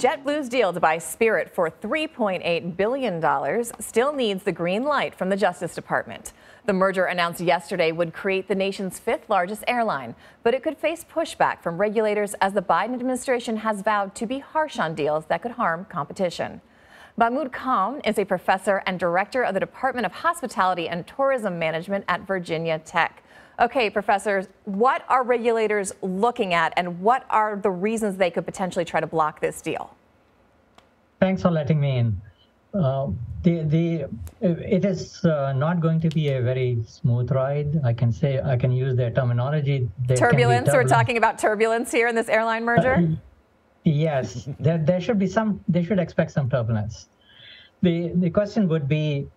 JetBlue's deal to buy Spirit for $3.8 billion still needs the green light from the Justice Department. The merger announced yesterday would create the nation's fifth largest airline, but it could face pushback from regulators as the Biden administration has vowed to be harsh on deals that could harm competition. Mahmood Khan is a professor and director of the Department of Hospitality and Tourism Management at Virginia Tech. Okay, professors, what are regulators looking at and what are the reasons they could potentially try to block this deal? Thanks for letting me in. It is not going to be a very smooth ride. I can use their terminology. Turbulence. We're talking about turbulence here in this airline merger? Yes, there should be they should expect some turbulence. The question would be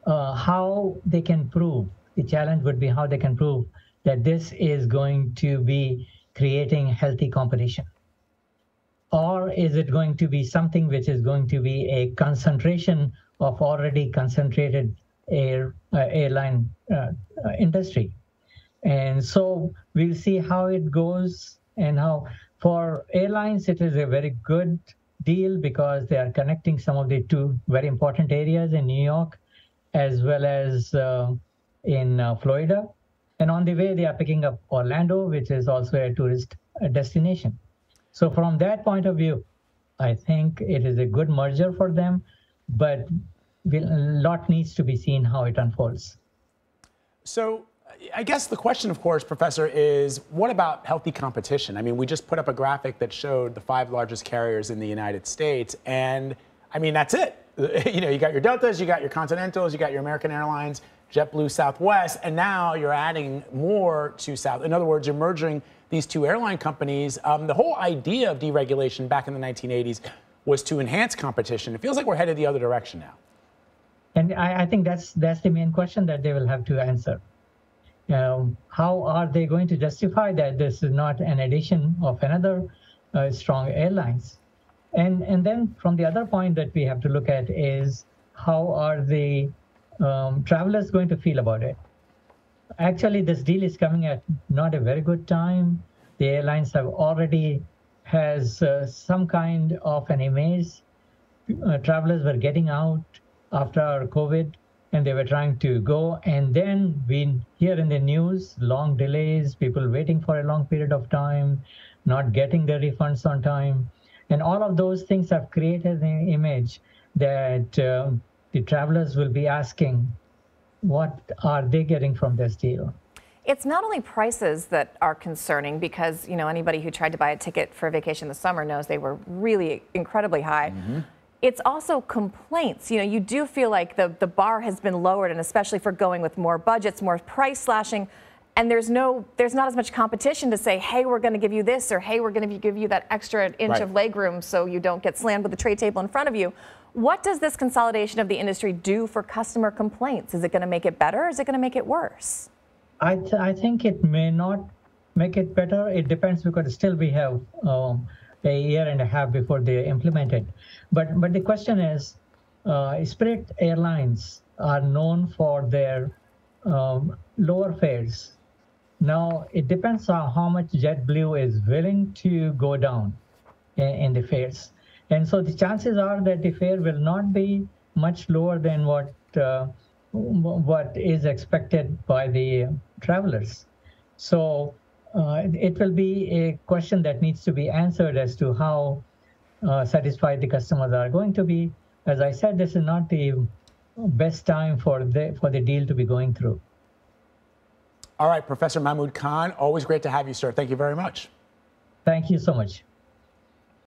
how they can prove. The challenge would be how they can prove that this is going to be creating healthy competition. Or is it going to be something which is going to be a concentration of already concentrated airline industry? And so we'll see how it goes, and how for airlines it is a very good deal because they are connecting some of the two very important areas in New York as well as in Florida. And on the way, they are picking up Orlando, which is also a tourist destination. So from that point of view, I think it is a good merger for them, but a lot needs to be seen how it unfolds. So I guess the question, of course, Professor, is what about healthy competition? I mean, we just put up a graphic that showed the 5 largest carriers in the United States, and I mean, that's it. You know, you got your Deltas, you got your Continentals, you got your American Airlines, JetBlue, Southwest, and now you're adding more to South. In other words, you're merging these two airline companies. The whole idea of deregulation back in the 1980s was to enhance competition. It feels like we're headed the other direction now. And I think that's the main question that they will have to answer. How are they going to justify that this is not an addition of another strong airlines? And then from the other point that we have to look at is how are the travelers going to feel about it? Actually, this deal is coming at not a very good time. The airlines have already has some kind of an image. Travelers were getting out after COVID, and they were trying to go. And then we hear in the news, long delays, people waiting for a long period of time, not getting their refunds on time. And all of those things have created an image that the travelers will be asking, what are they getting from this deal? It's not only prices that are concerning because, you know, anybody who tried to buy a ticket for a vacation this summer knows they were really incredibly high. Mm-hmm. It's also complaints. You know, you do feel like the bar has been lowered, and especially for going with more budgets, more price slashing, and there's not as much competition to say, hey, we're going to give you this, or hey, we're going to give you that extra inch of legroom so you don't get slammed with the tray table in front of you. What does this consolidation of the industry do for customer complaints? Is it going to make it better, or is it going to make it worse? I think it may not make it better. It depends, because still we have a year and a half before they implement it. But the question is, Spirit Airlines are known for their lower fares. Now, it depends on how much JetBlue is willing to go down in the fares. And so the chances are that the fare will not be much lower than what is expected by the travelers. So it will be a question that needs to be answered as to how satisfied the customers are going to be. As I said, this is not the best time for the deal to be going through. All right, Professor Mahmood Khan, always great to have you, sir. Thank you very much. Thank you so much.